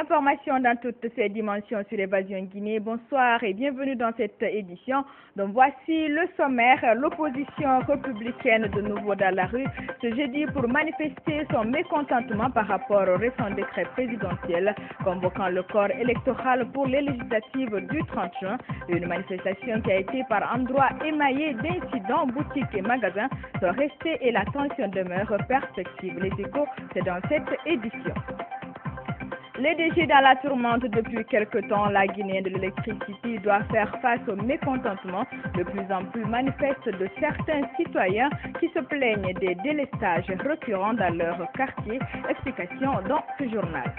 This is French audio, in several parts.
L'information dans toutes ses dimensions sur l'évasion Guinée. Bonsoir et bienvenue dans cette édition. Donc voici le sommaire. L'opposition républicaine de nouveau dans la rue ce jeudi pour manifester son mécontentement par rapport au récent décret présidentiel convoquant le corps électoral pour les législatives du 30 juin. Une manifestation qui a été par endroits émaillée d'incidents, boutiques et magasins sont restés et la tension demeure perspective. Les échos, c'est dans cette édition. Les DG dans la tourmente depuis quelque temps, la Guinée de l'électricité doit faire face au mécontentement de plus en plus manifeste de certains citoyens qui se plaignent des délestages récurrents dans leur quartier. Explication dans ce journal.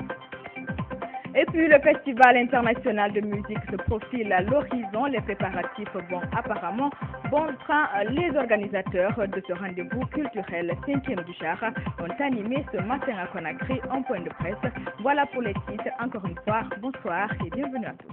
Et puis le Festival international de musique se profile à l'horizon. Les préparatifs vont apparemment bon train. Les organisateurs de ce rendez-vous culturel 5e du char ont animé ce matin à Conakry un point de presse. Voilà pour les titres. Encore une fois, bonsoir et bienvenue à tous.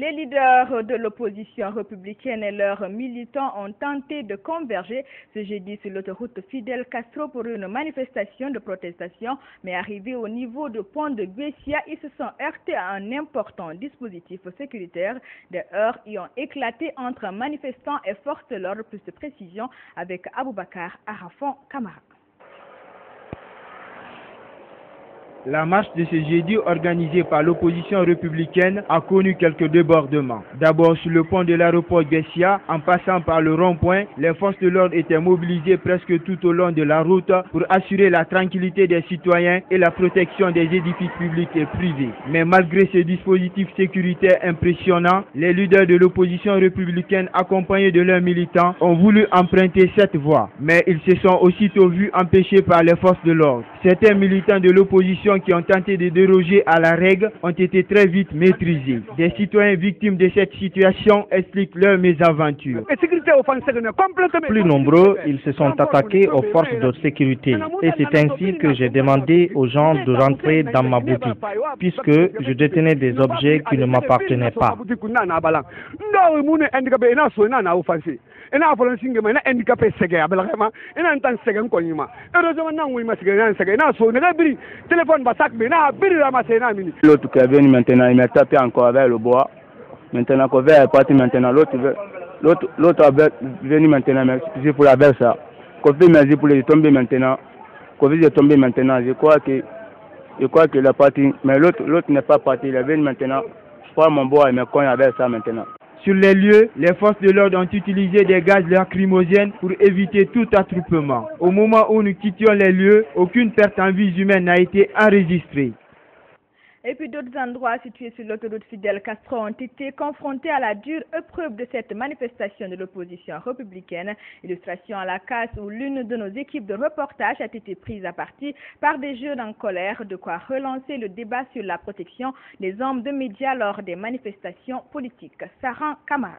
Les leaders de l'opposition républicaine et leurs militants ont tenté de converger ce jeudi sur l'autoroute Fidel Castro pour une manifestation de protestation, mais arrivés au niveau du pont de Guessia, ils se sont heurtés à un important dispositif sécuritaire. Des heurts y ont éclaté entre manifestants et forces de l'ordre. Plus de précision avec Aboubakar Arafon Kamara. La marche de ce jeudi organisée par l'opposition républicaine a connu quelques débordements. D'abord sur le pont de l'aéroport Guessia, en passant par le rond-point, les forces de l'ordre étaient mobilisées presque tout au long de la route pour assurer la tranquillité des citoyens et la protection des édifices publics et privés. Mais malgré ce dispositif sécuritaire impressionnant, les leaders de l'opposition républicaine accompagnés de leurs militants ont voulu emprunter cette voie. Mais ils se sont aussitôt vus empêchés par les forces de l'ordre. Certains militants de l'opposition qui ont tenté de déroger à la règle ont été très vite maîtrisés. Des citoyens victimes de cette situation expliquent leur mésaventure. Plus nombreux, ils se sont attaqués aux forces de sécurité. Et c'est ainsi que j'ai demandé aux gens de rentrer dans ma boutique, puisque je détenais des objets qui ne m'appartenaient pas. L'autre qui est venu maintenant, il m'a tapé encore avec le bois. Maintenant, quand est parti maintenant, l'autre est venu maintenant, c'est pour la verse. Quand il m'a dit pour les tomber maintenant, quand il est tombé maintenant, je crois qu'il est parti. Mais l'autre n'est pas parti, il est venu maintenant. Je prends mon bois et me cogne avec ça maintenant. Sur les lieux, les forces de l'ordre ont utilisé des gaz lacrymogènes pour éviter tout attroupement. Au moment où nous quittions les lieux, aucune perte en vie humaine n'a été enregistrée. Et puis d'autres endroits situés sur l'autoroute Fidel Castro ont été confrontés à la dure épreuve de cette manifestation de l'opposition républicaine. Illustration à la casse où l'une de nos équipes de reportage a été prise à partie par des jeunes en colère, de quoi relancer le débat sur la protection des hommes de médias lors des manifestations politiques. Saran Kamara.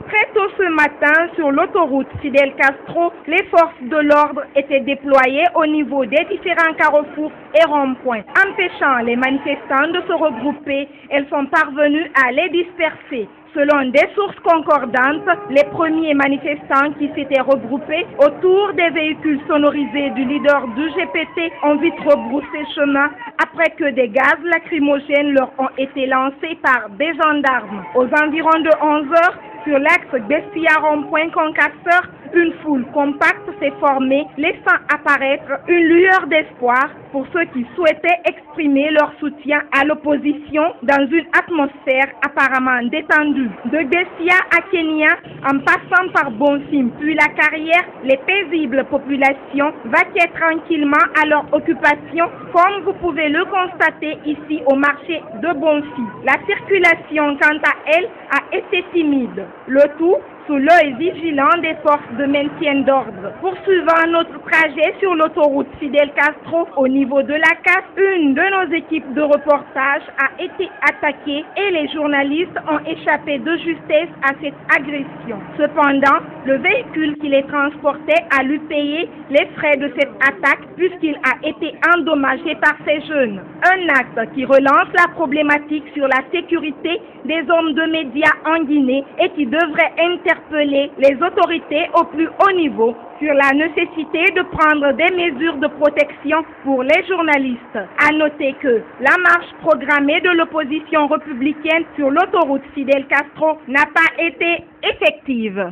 Très tôt ce matin, sur l'autoroute Fidel Castro, les forces de l'ordre étaient déployées au niveau des différents carrefours et ronds-points. Empêchant les manifestants de se regrouper, elles sont parvenues à les disperser. Selon des sources concordantes, les premiers manifestants qui s'étaient regroupés autour des véhicules sonorisés du leader du GPT ont vite rebroussé chemin après que des gaz lacrymogènes leur ont été lancés par des gendarmes. Aux environs de 11 heures, sur l'axe Bestia rond-point Concasseur, une foule compacte s'est formée, laissant apparaître une lueur d'espoir pour ceux qui souhaitaient exprimer leur soutien à l'opposition dans une atmosphère apparemment détendue. De Bessia à Kenya, en passant par Bonfim puis la Carrière, les paisibles populations vaquaient tranquillement à leur occupation, comme vous pouvez le constater ici au marché de Bonfim. La circulation, quant à elle, a été timide. Le tout sous l'œil vigilant des forces de maintien d'ordre. Poursuivant notre trajet sur l'autoroute Fidel Castro au niveau de la casse, une de nos équipes de reportage a été attaquée et les journalistes ont échappé de justesse à cette agression. Cependant, le véhicule qui les transportait a dû payer les frais de cette attaque puisqu'il a été endommagé par ces jeunes. Un acte qui relance la problématique sur la sécurité des hommes de médias en Guinée et qui devrait interpeller les autorités au plus haut niveau sur la nécessité de prendre des mesures de protection pour les journalistes. À noter que la marche programmée de l'opposition républicaine sur l'autoroute Fidel Castro n'a pas été effective.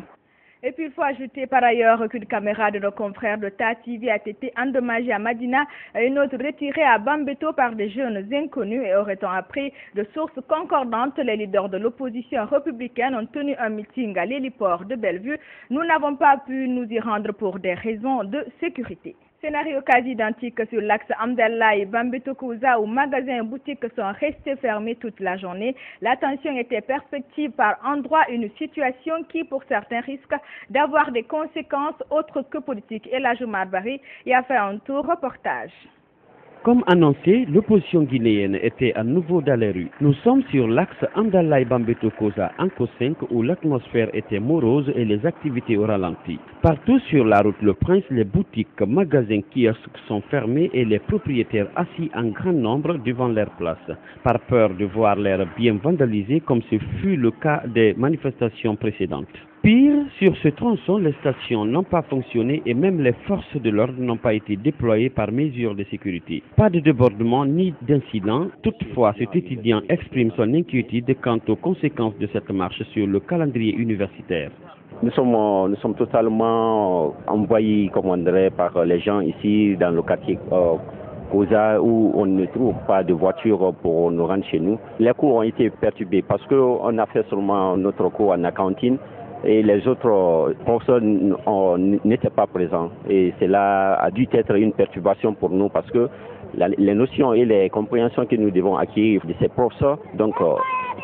Et puis il faut ajouter par ailleurs qu'une caméra de nos confrères de TATV a été endommagée à Madina et une autre retirée à Bambeto par des jeunes inconnus. Et aurait-on appris de sources concordantes, les leaders de l'opposition républicaine ont tenu un meeting à l'héliport de Bellevue. Nous n'avons pas pu nous y rendre pour des raisons de sécurité. Scénario quasi identique sur l'axe Amdallah et Bambeto-Kouza où magasins et boutiques sont restés fermés toute la journée. La tension était perspective par endroits, une situation qui pour certains risque d'avoir des conséquences autres que politiques. Et la Joumar Bari y a fait un tour reportage. Comme annoncé, l'opposition guinéenne était à nouveau dans les rues. Nous sommes sur l'axe Amdalaï-Bambeto-Koza, Anko 5, où l'atmosphère était morose et les activités au ralenti. Partout sur la route Le Prince, les boutiques, magasins, kiosques sont fermés et les propriétaires assis en grand nombre devant leur place, par peur de voir leurs biens vandalisés comme ce fut le cas des manifestations précédentes. Pire, sur ce tronçon, les stations n'ont pas fonctionné et même les forces de l'ordre n'ont pas été déployées par mesure de sécurité. Pas de débordement ni d'incident. Toutefois, cet étudiant exprime son inquiétude quant aux conséquences de cette marche sur le calendrier universitaire. Nous sommes totalement envahis, comme on dirait, par les gens ici dans le quartier Koza où on ne trouve pas de voiture pour nous rendre chez nous. Les cours ont été perturbés parce qu'on a fait seulement notre cours en accounting. Et les autres professeurs n'étaient pas présents. Et cela a dû être une perturbation pour nous parce que les notions et les compréhensions que nous devons acquérir de ces professeurs, donc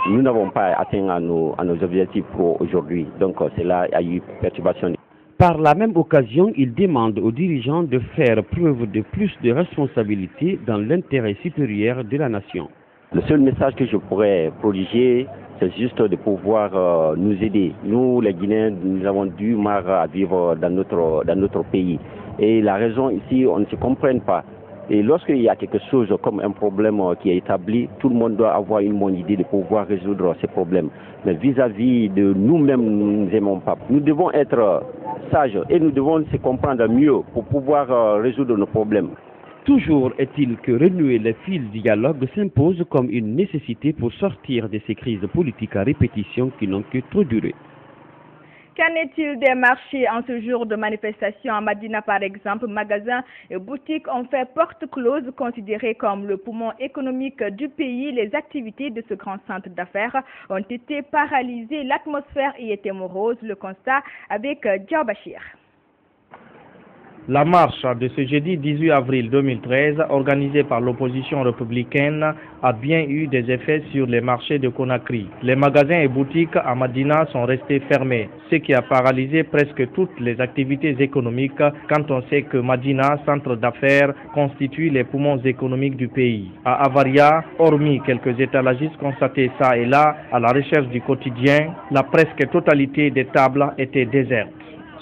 nous n'avons pas atteint à nos objectifs pour aujourd'hui. Donc cela a eu perturbation. Par la même occasion, il demande aux dirigeants de faire preuve de plus de responsabilité dans l'intérêt supérieur de la nation. Le seul message que je pourrais prodiguer, c'est juste de pouvoir nous aider. Nous, les Guinéens, nous avons du mal à vivre dans notre pays. Et la raison ici, on ne se comprend pas. Et lorsqu'il y a quelque chose comme un problème qui est établi, tout le monde doit avoir une bonne idée de pouvoir résoudre ces problèmes. Mais vis-à-vis de nous-mêmes, nous ne aimons pas. Nous devons être sages et nous devons se comprendre mieux pour pouvoir résoudre nos problèmes. Toujours est-il que renouer les fils du dialogue s'impose comme une nécessité pour sortir de ces crises politiques à répétition qui n'ont que trop duré. Qu'en est-il des marchés en ce jour de manifestation à Madina par exemple? Magasins et boutiques ont fait porte close, considérés comme le poumon économique du pays. Les activités de ce grand centre d'affaires ont été paralysées. L'atmosphère y était morose. Le constat avec Diao Bachir. La marche de ce jeudi 18 avril 2013, organisée par l'opposition républicaine, a bien eu des effets sur les marchés de Conakry. Les magasins et boutiques à Madina sont restés fermés, ce qui a paralysé presque toutes les activités économiques quand on sait que Madina, centre d'affaires, constitue les poumons économiques du pays. À Avaria, hormis quelques étalagistes constatés ça et là, à la recherche du quotidien, la presque totalité des tables étaient désertes.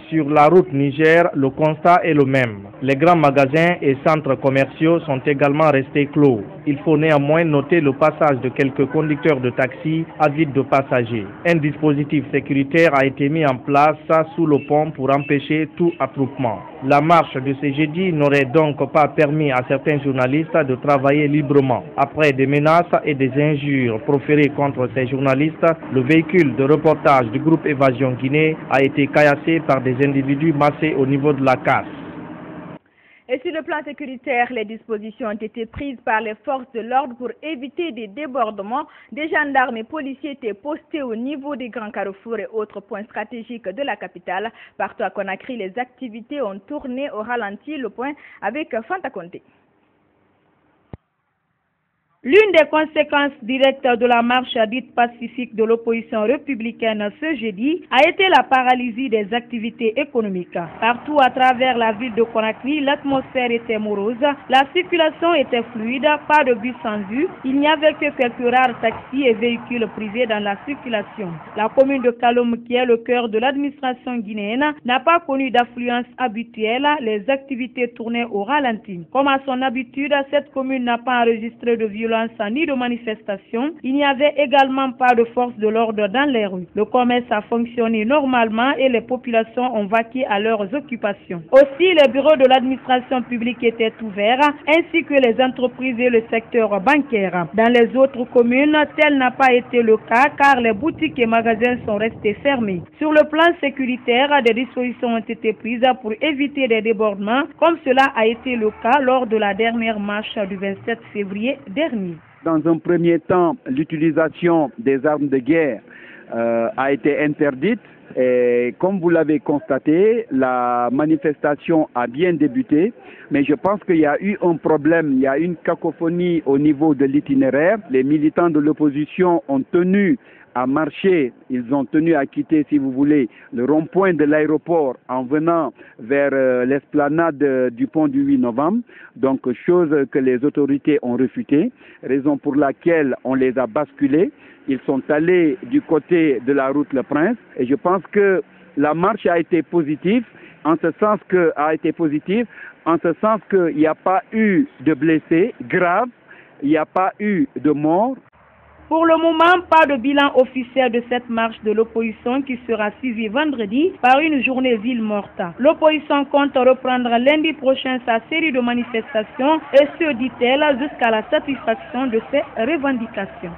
Sur la route Niger, le constat est le même. Les grands magasins et centres commerciaux sont également restés clos. Il faut néanmoins noter le passage de quelques conducteurs de taxi avides de passagers. Un dispositif sécuritaire a été mis en place sous le pont pour empêcher tout attroupement. La marche de ce jeudi n'aurait donc pas permis à certains journalistes de travailler librement. Après des menaces et des injures proférées contre ces journalistes, le véhicule de reportage du groupe Évasion Guinée a été caillassé par des individus massés au niveau de la casse. Et sur le plan sécuritaire, les dispositions ont été prises par les forces de l'ordre pour éviter des débordements. Des gendarmes et policiers étaient postés au niveau des grands carrefours et autres points stratégiques de la capitale. Partout à Conakry, les activités ont tourné au ralenti. Le point avec Fanta Conté. L'une des conséquences directes de la marche dite pacifique de l'opposition républicaine ce jeudi a été la paralysie des activités économiques. Partout à travers la ville de Conakry, l'atmosphère était morose, la circulation était fluide, pas de bus en vue, il n'y avait que quelques rares taxis et véhicules privés dans la circulation. La commune de Kaloum, qui est le cœur de l'administration guinéenne, n'a pas connu d'affluence habituelle, les activités tournaient au ralenti. Comme à son habitude, cette commune n'a pas enregistré de violence violence ni de manifestation. Il n'y avait également pas de force de l'ordre dans les rues. Le commerce a fonctionné normalement et les populations ont vaqué à leurs occupations. Aussi, les bureaux de l'administration publique étaient ouverts, ainsi que les entreprises et le secteur bancaire. Dans les autres communes, tel n'a pas été le cas car les boutiques et magasins sont restés fermés. Sur le plan sécuritaire, des dispositions ont été prises pour éviter des débordements, comme cela a été le cas lors de la dernière marche du 27 février dernier. Dans un premier temps, l'utilisation des armes de guerre a été interdite. Et comme vous l'avez constaté, la manifestation a bien débuté, mais je pense qu'il y a eu un problème, il y a une cacophonie au niveau de l'itinéraire. Les militants de l'opposition ont tenu à marcher, ils ont tenu à quitter, si vous voulez, le rond-point de l'aéroport en venant vers l'esplanade du pont du 8 novembre, donc chose que les autorités ont refusée, raison pour laquelle on les a basculés. Ils sont allés du côté de la route Le Prince et je pense que la marche a été positive, en ce sens qu'il n'y a pas eu de blessés graves, il n'y a pas eu de morts. Pour le moment, pas de bilan officiel de cette marche de l'opposition qui sera suivie vendredi par une journée ville morte. L'opposition compte reprendre lundi prochain sa série de manifestations et ce, dit-elle, jusqu'à la satisfaction de ses revendications.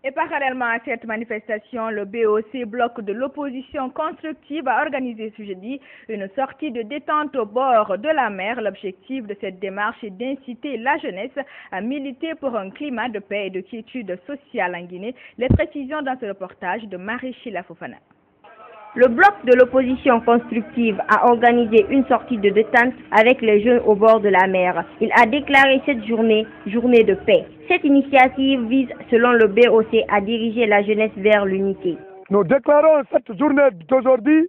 Et parallèlement à cette manifestation, le BOC, bloc de l'opposition constructive, a organisé ce jeudi une sortie de détente au bord de la mer. L'objectif de cette démarche est d'inciter la jeunesse à militer pour un climat de paix et de quiétude sociale en Guinée. Les précisions dans ce reportage de Marie-Chila Fofana. Le bloc de l'opposition constructive a organisé une sortie de détente avec les jeunes au bord de la mer. Il a déclaré cette journée de paix. Cette initiative vise, selon le BOC, à diriger la jeunesse vers l'unité. Nous déclarons cette journée d'aujourd'hui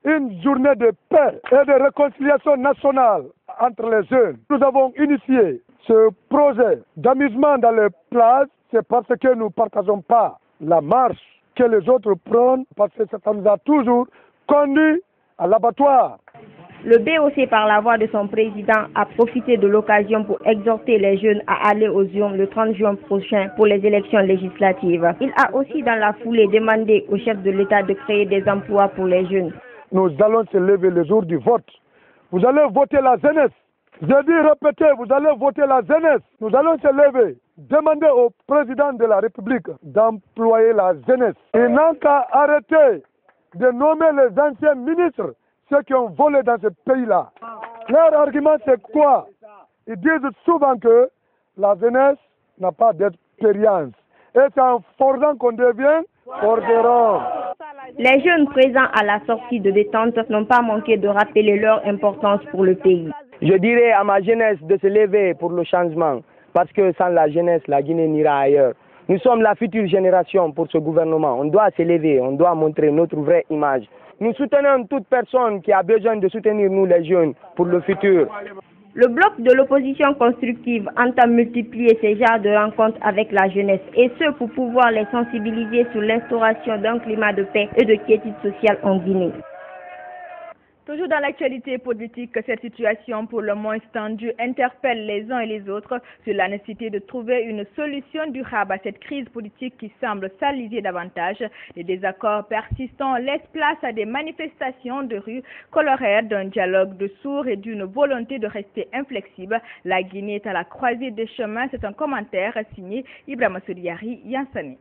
une journée de paix et de réconciliation nationale entre les jeunes. Nous avons initié ce projet d'amusement dans les plages, c'est parce que nous ne partageons pas la marche que les autres prennent, parce que ça nous a toujours conduit à l'abattoir. Le BOC, par la voix de son président, a profité de l'occasion pour exhorter les jeunes à aller aux urnes le 30 juin prochain pour les élections législatives. Il a aussi, dans la foulée, demandé au chef de l'État de créer des emplois pour les jeunes. Nous allons se lever le jour du vote. Vous allez voter la jeunesse. Je dis répétez, vous allez voter la jeunesse. Nous allons se lever. Demander au président de la République d'employer la jeunesse. Il n'a qu'à arrêter de nommer les anciens ministres, ceux qui ont volé dans ce pays-là. Leur argument, c'est quoi? Ils disent souvent que la jeunesse n'a pas d'expérience. Et c'est en forgeant qu'on devient forgeron. Les jeunes présents à la sortie de détente n'ont pas manqué de rappeler leur importance pour le pays. Je dirais à ma jeunesse de se lever pour le changement. Parce que sans la jeunesse, la Guinée n'ira ailleurs. Nous sommes la future génération pour ce gouvernement. On doit se lever, on doit montrer notre vraie image. Nous soutenons toute personne qui a besoin de soutenir nous les jeunes pour le futur. Le bloc de l'opposition constructive entame multiplier ces genres de rencontres avec la jeunesse et ce pour pouvoir les sensibiliser sur l'instauration d'un climat de paix et de quiétude sociale en Guinée. Toujours dans l'actualité politique, cette situation pour le moins tendue interpelle les uns et les autres sur la nécessité de trouver une solution durable à cette crise politique qui semble s'aliser davantage. Les désaccords persistants laissent place à des manifestations de rue colorées d'un dialogue de sourds et d'une volonté de rester inflexible. La Guinée est à la croisée des chemins. C'est un commentaire signé Ibrahima Sodiari Yansani.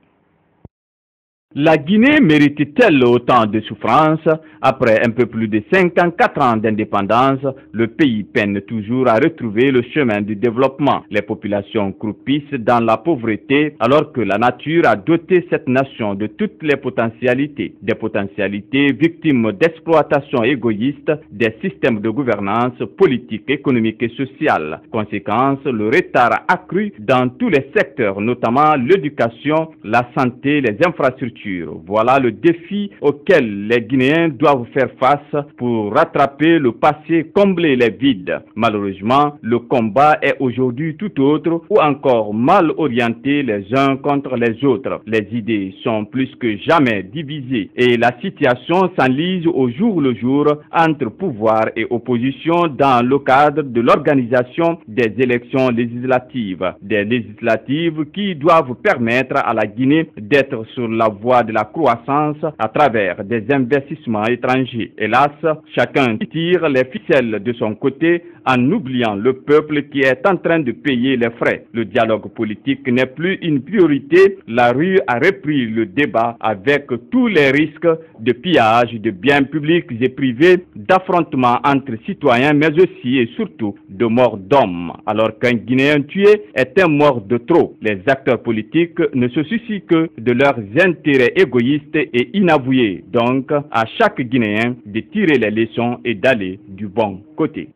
La Guinée mérite-t-elle autant de souffrance? Après un peu plus de 54 ans d'indépendance, le pays peine toujours à retrouver le chemin du développement. Les populations croupissent dans la pauvreté alors que la nature a doté cette nation de toutes les potentialités. Des potentialités victimes d'exploitation égoïste des systèmes de gouvernance politique, économique et sociale. Conséquence, le retard accru dans tous les secteurs, notamment l'éducation, la santé, les infrastructures futur. Voilà le défi auquel les Guinéens doivent faire face pour rattraper le passé, combler les vides. Malheureusement, le combat est aujourd'hui tout autre ou encore mal orienté les uns contre les autres. Les idées sont plus que jamais divisées et la situation s'enlise au jour le jour entre pouvoir et opposition dans le cadre de l'organisation des élections législatives. Des législatives qui doivent permettre à la Guinée d'être sur la voie de la croissance à travers des investissements étrangers. Hélas, chacun tire les ficelles de son côté en oubliant le peuple qui est en train de payer les frais. Le dialogue politique n'est plus une priorité. La rue a repris le débat avec tous les risques de pillage de biens publics et privés, d'affrontements entre citoyens, mais aussi et surtout de morts d'hommes. Alors qu'un Guinéen tué est un mort de trop. Les acteurs politiques ne se soucient que de leurs intérêts égoïstes et inavoués. Donc, à chaque Guinéen de tirer les leçons et d'aller du bon côté.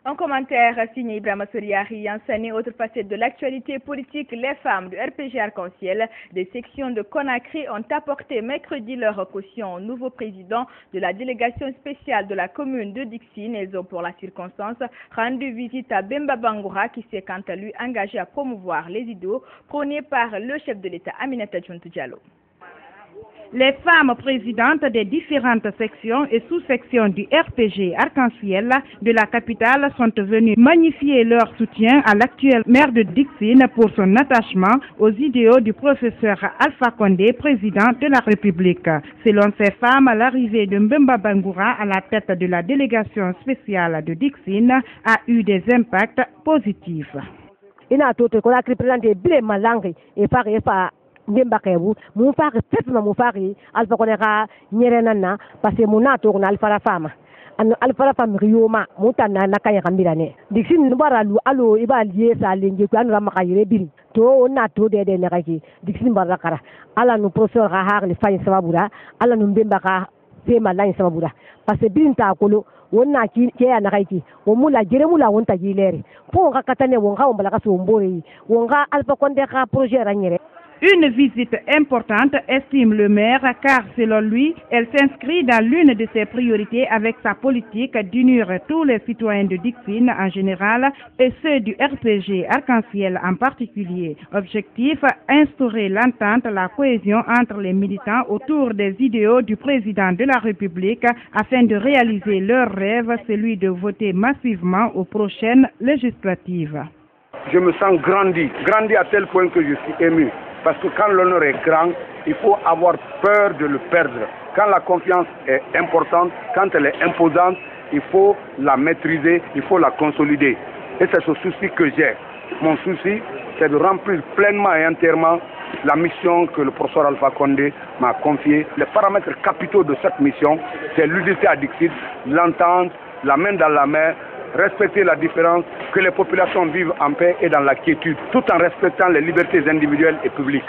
Un commentaire signé Ibrahima Soriari, enseigné autre facette de l'actualité politique. Les femmes du RPG Arc-en-Ciel des sections de Conakry ont apporté mercredi leur caution au nouveau président de la délégation spéciale de la commune de Dixine. Elles ont pour la circonstance rendu visite à Bemba Bangoura qui s'est quant à lui engagé à promouvoir les idéaux prônés par le chef de l'État Aminata Djountou Diallo. Les femmes présidentes des différentes sections et sous-sections du RPG Arc-en-Ciel de la capitale sont venues magnifier leur soutien à l'actuel maire de Dixine pour son attachement aux idéaux du professeur Alpha Condé, président de la République. Selon ces femmes, l'arrivée de Mbemba Bangoura à la tête de la délégation spéciale de Dixine a eu des impacts positifs. Mbemba kebu mun fari pepma mun fari alfa koneka nyerenana parce que muna to na alfa fama an alfa fama riyoma mutana na kanya kambirane dixin bara lu alo iba liye sa lenje ko an rama kayire biri to na to de ne kaki dixin bara kara ala no professeur ha har li fay sababura ala no mbemba ka fema lain sababura parce que binta kolo wonna ki ke ya na kayki wo mula jere mula wonta jilere po nga katane wonga ombala ka so mbori wonga alfa konde ka projet ranyere. Une visite importante, estime le maire, car selon lui, elle s'inscrit dans l'une de ses priorités avec sa politique d'unir tous les citoyens de Dixine en général et ceux du RPG Arc-en-Ciel en particulier. Objectif, instaurer l'entente, la cohésion entre les militants autour des idéaux du président de la République afin de réaliser leur rêve, celui de voter massivement aux prochaines législatives. Je me sens grandi à tel point que je suis ému. Parce que quand l'honneur est grand, il faut avoir peur de le perdre. Quand la confiance est importante, quand elle est imposante, il faut la maîtriser, il faut la consolider. Et c'est ce souci que j'ai. Mon souci, c'est de remplir pleinement et entièrement la mission que le professeur Alpha Condé m'a confiée. Les paramètres capitaux de cette mission, c'est l'unité à Dixine, l'entente, la main dans la main, respecter la différence, que les populations vivent en paix et dans la quiétude, tout en respectant les libertés individuelles et publiques.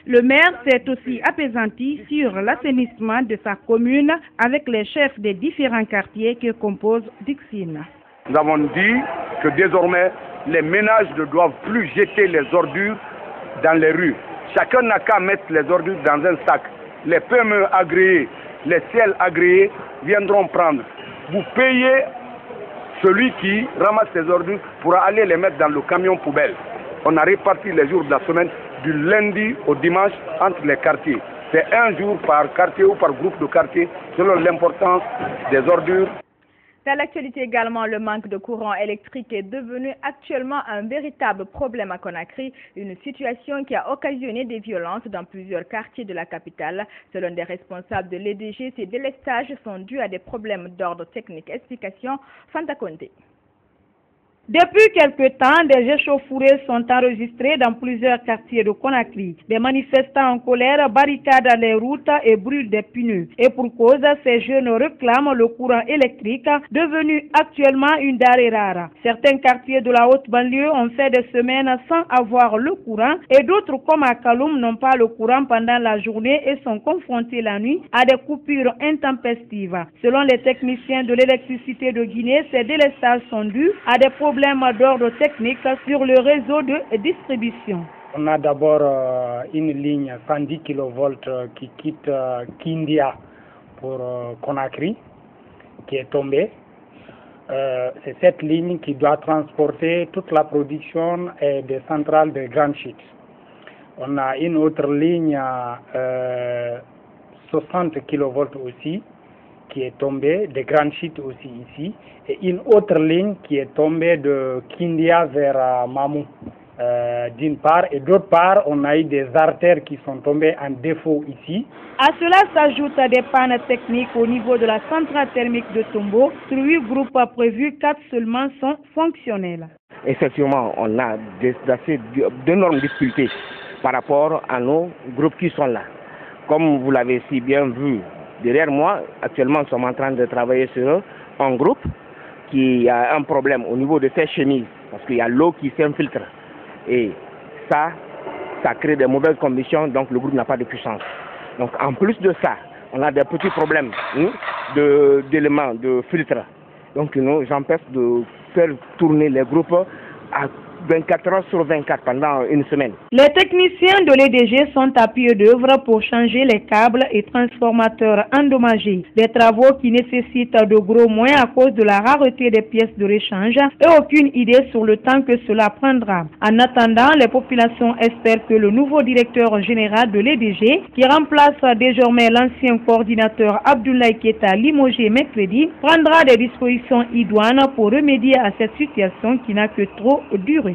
Le maire s'est aussi apaisanti sur l'assainissement de sa commune avec les chefs des différents quartiers qui composent Dixine. Nous avons dit que désormais, les ménages ne doivent plus jeter les ordures dans les rues. Chacun n'a qu'à mettre les ordures dans un sac. Les PME agréés, les ciels agréés viendront prendre. Vous payez. Celui qui ramasse ses ordures pourra aller les mettre dans le camion poubelle. On a réparti les jours de la semaine du lundi au dimanche entre les quartiers. C'est un jour par quartier ou par groupe de quartier selon l'importance des ordures. Dans l'actualité également, le manque de courant électrique est devenu actuellement un véritable problème à Conakry, une situation qui a occasionné des violences dans plusieurs quartiers de la capitale. Selon des responsables de l'EDG, ces délestages sont dus à des problèmes d'ordre technique. Explication, Fanta Conté. Depuis quelque temps, des échauffourées sont enregistrées dans plusieurs quartiers de Conakry. Des manifestants en colère barricadent les routes et brûlent des pneus. Et pour cause, ces jeunes réclament le courant électrique, devenu actuellement une denrée rare. Certains quartiers de la haute banlieue ont fait des semaines sans avoir le courant et d'autres, comme à Kaloum, n'ont pas le courant pendant la journée et sont confrontés la nuit à des coupures intempestives. Selon les techniciens de l'électricité de Guinée, ces délestages sont dus à des problèmes d'ordre technique sur le réseau de distribution. On a d'abord une ligne 110 kV qui quitte Kindia pour Conakry, qui est tombée. C'est cette ligne qui doit transporter toute la production des centrales de Grand Chite. On a une autre ligne 60 kV aussi, qui est tombée, de Grand Chite aussi ici, et une autre ligne qui est tombée de Kindia vers Mamou, d'une part, et d'autre part, on a eu des artères qui sont tombées en défaut ici. À cela s'ajoutent des pannes techniques au niveau de la centrale thermique de Tombo. Sur 8 groupes prévus, 4 seulement sont fonctionnels. Effectivement, on a d'énormes difficultés par rapport à nos groupes qui sont là. Comme vous l'avez si bien vu derrière moi, actuellement nous sommes en train de travailler sur un groupe qui a un problème au niveau de ses chemises, parce qu'il y a l'eau qui s'infiltre. Et ça crée des mauvaises conditions, donc le groupe n'a pas de puissance. Donc en plus de ça, on a des petits problèmes d'éléments, de filtres. Donc nous empêchent de faire tourner les groupes à 24 heures sur 24 pendant une semaine. Les techniciens de l'EDG sont à pied d'œuvre pour changer les câbles et transformateurs endommagés. Des travaux qui nécessitent de gros moyens à cause de la rareté des pièces de rechange et aucune idée sur le temps que cela prendra. En attendant, les populations espèrent que le nouveau directeur général de l'EDG, qui remplace désormais l'ancien coordinateur Abdoulaye Keita limogé mercredi, prendra des dispositions idoines pour remédier à cette situation qui n'a que trop duré.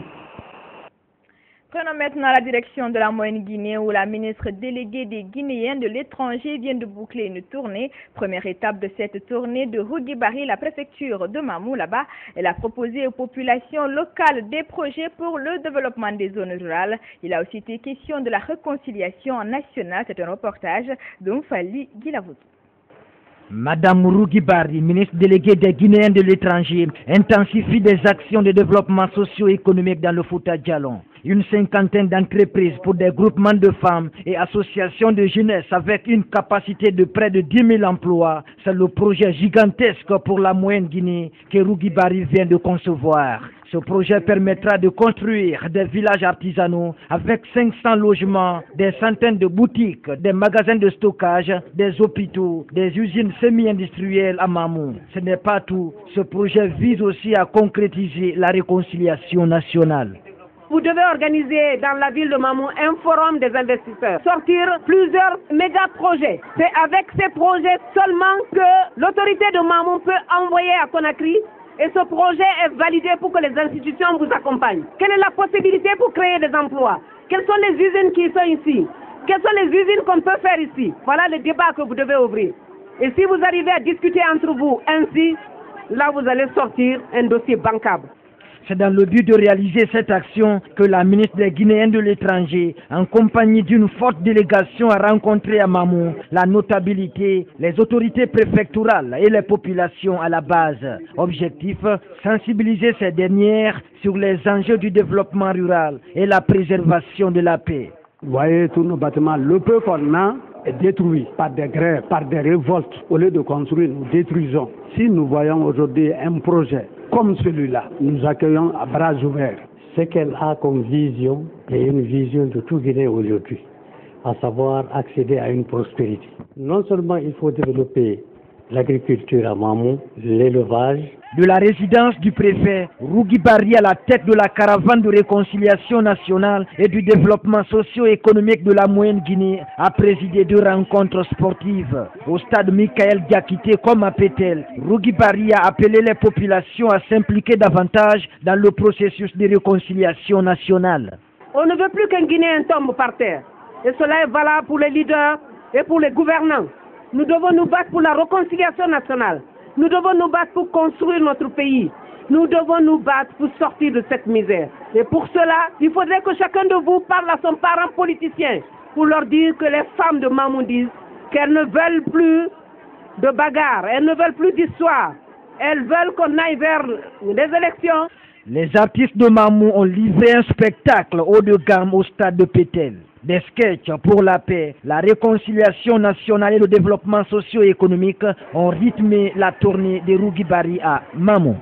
Prenons maintenant la direction de la Moyenne-Guinée où la ministre déléguée des Guinéens de l'étranger vient de boucler une tournée. Première étape de cette tournée de Rougui-Bari, la préfecture de Mamou, là-bas. Elle a proposé aux populations locales des projets pour le développement des zones rurales. Il a aussi été question de la réconciliation nationale. C'est un reportage d'Oumfali Guilavouti. Madame Rougui-Bari, ministre déléguée des Guinéens de l'étranger, intensifie des actions de développement socio-économique dans le Fouta Djallon. Une cinquantaine d'entreprises pour des groupements de femmes et associations de jeunesse avec une capacité de près de 10 000 emplois. C'est le projet gigantesque pour la Moyenne-Guinée que Rougui-Bari vient de concevoir. Ce projet permettra de construire des villages artisanaux avec 500 logements, des centaines de boutiques, des magasins de stockage, des hôpitaux, des usines semi-industrielles à Mamou. Ce n'est pas tout. Ce projet vise aussi à concrétiser la réconciliation nationale. Vous devez organiser dans la ville de Mamou un forum des investisseurs, sortir plusieurs méga-projets. C'est avec ces projets seulement que l'autorité de Mamou peut envoyer à Conakry et ce projet est validé pour que les institutions vous accompagnent. Quelle est la possibilité pour créer des emplois? Quelles sont les usines qui sont ici? Quelles sont les usines qu'on peut faire ici? Voilà le débat que vous devez ouvrir. Et si vous arrivez à discuter entre vous ainsi, là vous allez sortir un dossier bancable. C'est dans le but de réaliser cette action que la ministre des Guinéens de l'étranger, en compagnie d'une forte délégation, a rencontré à Mamou la notabilité, les autorités préfectorales et les populations à la base. Objectif, sensibiliser ces dernières sur les enjeux du développement rural et la préservation de la paix. Vous voyez tous nos bâtiments, le peu qu'on a est détruit par des grèves, par des révoltes. Au lieu de construire, nous détruisons. Si nous voyons aujourd'hui un projet comme celui-là, nous accueillons à bras ouverts. Ce qu'elle a comme vision est une vision de tout Guinée aujourd'hui, à savoir accéder à une prospérité. Non seulement il faut développer l'agriculture à Mamou, l'élevage. De la résidence du préfet, Rougui-Bari à la tête de la caravane de réconciliation nationale et du développement socio-économique de la Moyenne-Guinée a présidé 2 rencontres sportives. Au stade Michael Diakité comme à Pétel, Rougui-Bari a appelé les populations à s'impliquer davantage dans le processus de réconciliation nationale. On ne veut plus qu'un Guinéen tombe par terre. Et cela est valable pour les leaders et pour les gouvernants. Nous devons nous battre pour la réconciliation nationale. Nous devons nous battre pour construire notre pays. Nous devons nous battre pour sortir de cette misère. Et pour cela, il faudrait que chacun de vous parle à son parent politicien pour leur dire que les femmes de Mamou disent qu'elles ne veulent plus de bagarre, elles ne veulent plus d'histoire. Elles veulent qu'on aille vers des élections. Les artistes de Mamou ont livré un spectacle haut de gamme au stade de Pétel. Des sketchs pour la paix, la réconciliation nationale et le développement socio-économique ont rythmé la tournée de Rougui-Bari à Mamou.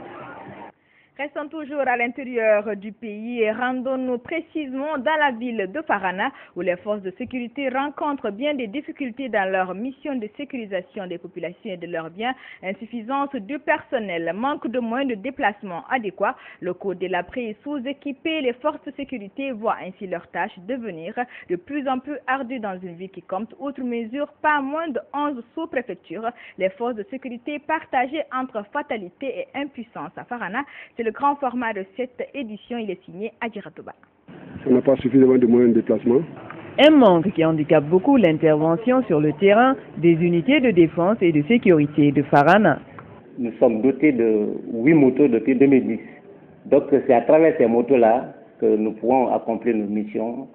Restons toujours à l'intérieur du pays et rendons-nous précisément dans la ville de Farana où les forces de sécurité rencontrent bien des difficultés dans leur mission de sécurisation des populations et de leurs biens, insuffisance de personnel, manque de moyens de déplacement adéquats, locaux délabrés et sous-équipés. Les forces de sécurité voient ainsi leur tâche devenir de plus en plus ardue dans une ville qui compte, outre mesure, pas moins de 11 sous-préfectures. Les forces de sécurité partagées entre fatalité et impuissance à Farana. C'est le grand format de cette édition. Il est signé Adjiratouba. On n'a pas suffisamment de moyens de déplacement. Un manque qui handicape beaucoup l'intervention sur le terrain des unités de défense et de sécurité de Farana. Nous sommes dotés de 8 motos depuis 2010. Donc c'est à travers ces motos-là que nous pourrons accomplir nos missions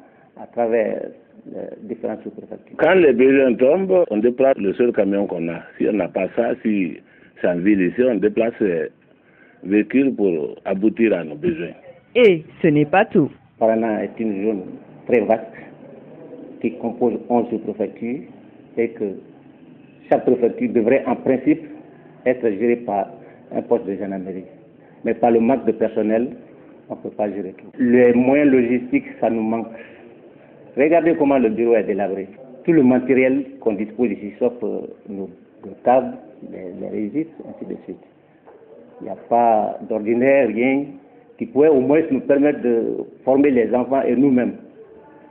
à travers les différentes sous-préfectures. Quand les besoins tombent, on déplace le seul camion qu'on a. Si on n'a pas ça, si c'est en ville ici, on déplace les véhicules pour aboutir à nos besoins. Et ce n'est pas tout. Farana est une zone très vaste qui compose 11 sous-préfectures et que chaque préfecture devrait en principe être gérée par un poste de gendarmerie. Mais par le manque de personnel, on ne peut pas gérer tout. Les moyens logistiques, ça nous manque. Regardez comment le bureau est délabré. Tout le matériel qu'on dispose ici, sauf nos tables, les registres, ainsi de suite. Il n'y a pas d'ordinaire, rien qui pourrait au moins nous permettre de former les enfants et nous-mêmes.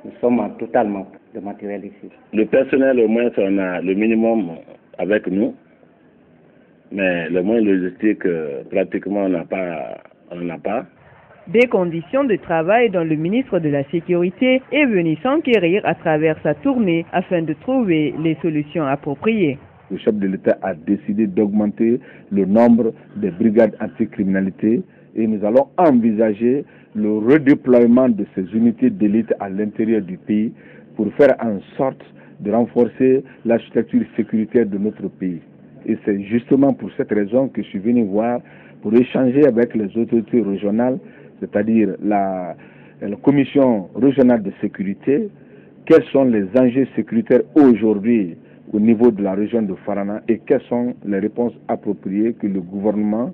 Nous sommes en total manque de matériel ici. Le personnel, au moins, on a le minimum avec nous. Mais le moyen logistique, pratiquement, on n'a pas. Des conditions de travail dont le ministre de la Sécurité est venu s'enquérir à travers sa tournée afin de trouver les solutions appropriées. Le chef de l'État a décidé d'augmenter le nombre des brigades anticriminalité et nous allons envisager le redéploiement de ces unités d'élite à l'intérieur du pays pour faire en sorte de renforcer l'architecture sécuritaire de notre pays. Et c'est justement pour cette raison que je suis venu voir pour échanger avec les autorités régionales, c'est-à-dire la commission régionale de sécurité, quels sont les enjeux sécuritaires aujourd'hui au niveau de la région de Farana et quelles sont les réponses appropriées que le gouvernement,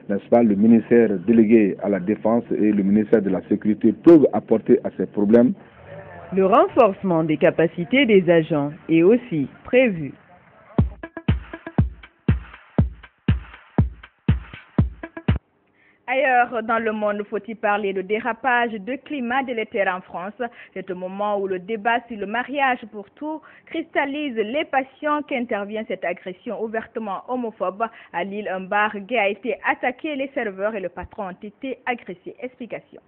n'est-ce pas, le ministère délégué à la défense et le ministère de la sécurité peuvent apporter à ces problèmes. Le renforcement des capacités des agents est aussi prévu. Ailleurs dans le monde, faut-il parler de dérapage de climat délétère en France? C'est au moment où le débat sur le mariage pour tout cristallise les passions qu'intervient cette agression ouvertement homophobe. À Lille, un bar gay a été attaqué, les serveurs et le patron ont été agressés. Explication.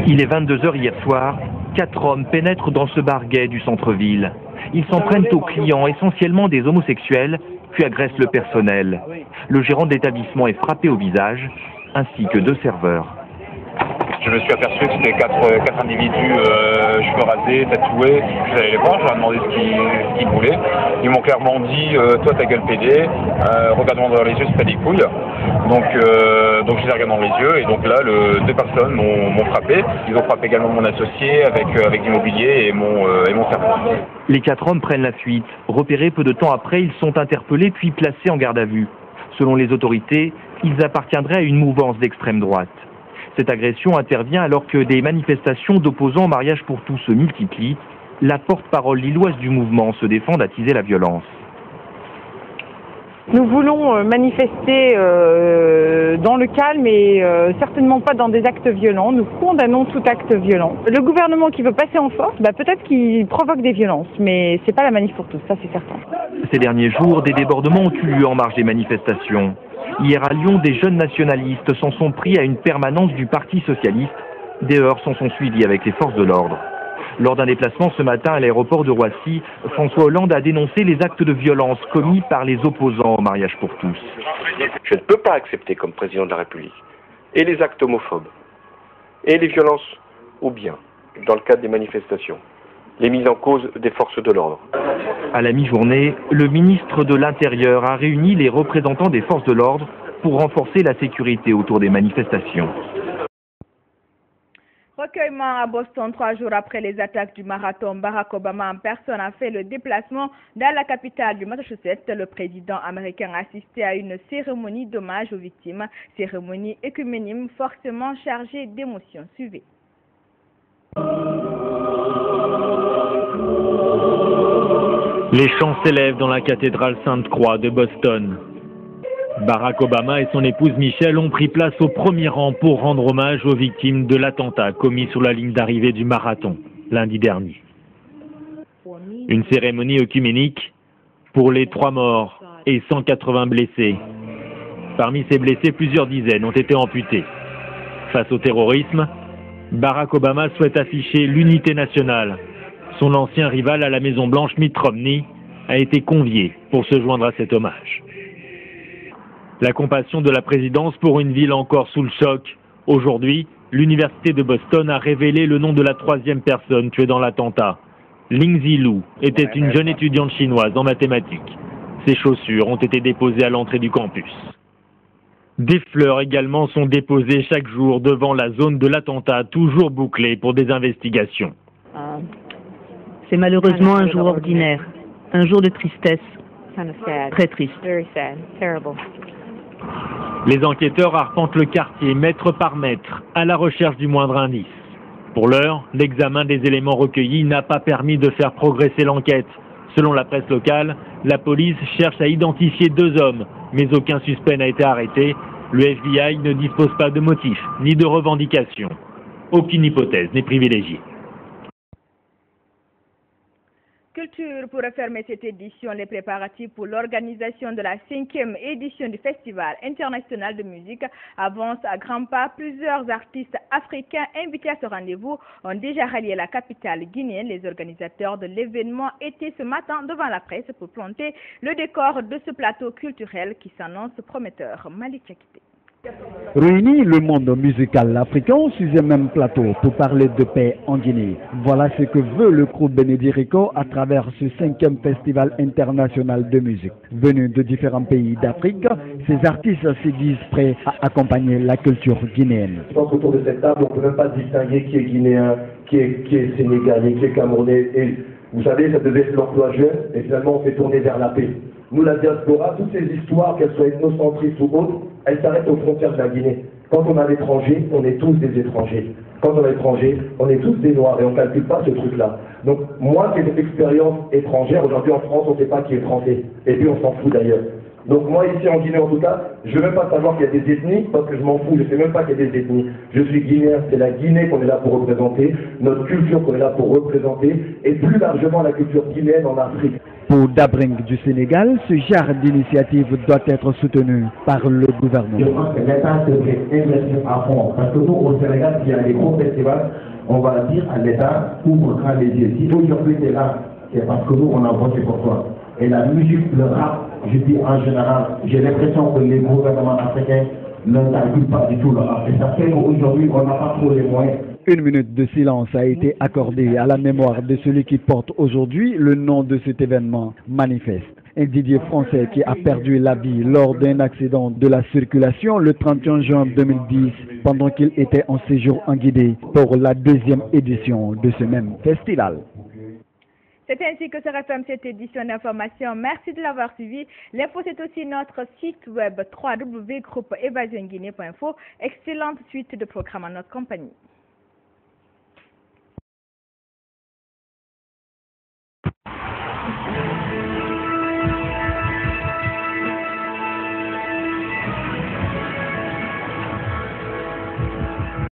Il est 22h hier soir, 4 hommes pénètrent dans ce bar gay du centre-ville. Ils s'en prennent aux clients, essentiellement des homosexuels, puis agressent le personnel. Le gérant de l'établissement est frappé au visage, ainsi que 2 serveurs. Je me suis aperçu que c'était 4 individus, cheveux rasés, tatoués. Je suis allé les voir, je leur ai demandé ce qu'ils voulaient. Ils m'ont clairement dit toi ta gueule pédé, regarde-moi dans les yeux, c'est pas des couilles. Donc je les regarde dans les yeux et donc là 2 personnes m'ont frappé. Ils ont frappé également mon associé avec l'immobilier et mon serveur. Les 4 hommes prennent la fuite. Repérés peu de temps après, ils sont interpellés puis placés en garde à vue. Selon les autorités, ils appartiendraient à une mouvance d'extrême droite. Cette agression intervient alors que des manifestations d'opposants au mariage pour tous se multiplient. La porte-parole lilloise du mouvement se défend d'attiser la violence. Nous voulons manifester dans le calme et certainement pas dans des actes violents. Nous condamnons tout acte violent. Le gouvernement qui veut passer en force, peut-être qu'il provoque des violences, mais c'est pas la manif pour tous, ça c'est certain. Ces derniers jours, des débordements ont eu lieu en marge des manifestations. Hier à Lyon, des jeunes nationalistes s'en sont pris à une permanence du Parti socialiste. Des heurts s'en sont suivis avec les forces de l'ordre. Lors d'un déplacement ce matin à l'aéroport de Roissy, François Hollande a dénoncé les actes de violence commis par les opposants au mariage pour tous. Je ne peux pas accepter comme président de la République et les actes homophobes et les violences ou bien, dans le cadre des manifestations, les mises en cause des forces de l'ordre. À la mi-journée, le ministre de l'Intérieur a réuni les représentants des forces de l'ordre pour renforcer la sécurité autour des manifestations. Recueillement à Boston 3 jours après les attaques du marathon. Barack Obama en personne a fait le déplacement dans la capitale du Massachusetts. Le président américain a assisté à une cérémonie d'hommage aux victimes. Cérémonie œcuménique fortement chargée d'émotions. Suivez. Les chants s'élèvent dans la cathédrale Sainte-Croix de Boston. Barack Obama et son épouse Michelle ont pris place au premier rang pour rendre hommage aux victimes de l'attentat commis sur la ligne d'arrivée du marathon lundi dernier. Une cérémonie œcuménique pour les 3 morts et 180 blessés. Parmi ces blessés, plusieurs dizaines ont été amputés. Face au terrorisme, Barack Obama souhaite afficher l'unité nationale. Son ancien rival à la Maison-Blanche, Mitt Romney, a été convié pour se joindre à cet hommage. La compassion de la présidence pour une ville encore sous le choc. Aujourd'hui, l'université de Boston a révélé le nom de la 3e personne tuée dans l'attentat. Ling Zilu était une jeune étudiante chinoise en mathématiques. Ses chaussures ont été déposées à l'entrée du campus. Des fleurs également sont déposées chaque jour devant la zone de l'attentat, toujours bouclée pour des investigations. C'est malheureusement un jour ordinaire, un jour de tristesse, très triste. Les enquêteurs arpentent le quartier mètre par mètre à la recherche du moindre indice. Pour l'heure, l'examen des éléments recueillis n'a pas permis de faire progresser l'enquête. Selon la presse locale, la police cherche à identifier 2 hommes, mais aucun suspect n'a été arrêté. Le FBI ne dispose pas de motifs ni de revendications. Aucune hypothèse n'est privilégiée. Culture pour refermer cette édition, les préparatifs pour l'organisation de la 5e édition du Festival international de musique avancent à grands pas. Plusieurs artistes africains invités à ce rendez-vous ont déjà rallié la capitale guinéenne. Les organisateurs de l'événement étaient ce matin devant la presse pour planter le décor de ce plateau culturel qui s'annonce prometteur. Malik Chakité. Réunit le monde musical africain sur un même plateau pour parler de paix en Guinée. Voilà ce que veut le groupe Benedirico à travers ce 5e festival international de musique. Venus de différents pays d'Afrique, ces artistes se disent prêts à accompagner la culture guinéenne. Je pense qu'autour de cette table, on ne peut même pas distinguer qui est guinéen, qui est sénégalais, qui est camerounais. Et vous savez, ça devait être l'emploi jeune, et finalement on fait tourner vers la paix. Nous, la diaspora, toutes ces histoires, qu'elles soient ethnocentristes ou autres, elles s'arrêtent aux frontières de la Guinée. Quand on est à l'étranger, on est tous des étrangers. Quand on est étranger, on est tous des Noirs et on ne calcule pas ce truc-là. Donc, moi, qui ai cette expérience étrangère, aujourd'hui en France, on ne sait pas qui est français. Et puis, on s'en fout d'ailleurs. Donc, moi, ici en Guinée, en tout cas, je ne veux même pas savoir qu'il y a des ethnies, parce que je m'en fous, je ne sais même pas qu'il y a des ethnies. Je suis guinéen, c'est la Guinée qu'on est là pour représenter, notre culture qu'on est là pour représenter, et plus largement la culture guinéenne en Afrique. Pour Dabring du Sénégal, ce genre d'initiative doit être soutenu par le gouvernement. Je pense que l'État devrait investir à fond. Parce que nous, au Sénégal, s'il y a des gros festivals, on va dire à l'État, ouvre grand les yeux. Si aujourd'hui tu es là, c'est parce que nous, on a voté pour toi. Et la musique, le rap, je dis en général, j'ai l'impression que les gouvernements africains ne calculent pas du tout le rap. Et ça fait qu'aujourd'hui, on n'a pas trop les moyens. 1 minute de silence a été accordée à la mémoire de celui qui porte aujourd'hui le nom de cet événement manifeste. Un Didier français qui a perdu la vie lors d'un accident de la circulation le 31 juin 2010 pendant qu'il était en séjour en Guinée pour la 2e édition de ce même festival. C'est ainsi que se referme cette édition d'information. Merci de l'avoir suivi. L'info, c'est aussi notre site web www.groupeevasionguinée.info. Excellente suite de programmes à notre compagnie.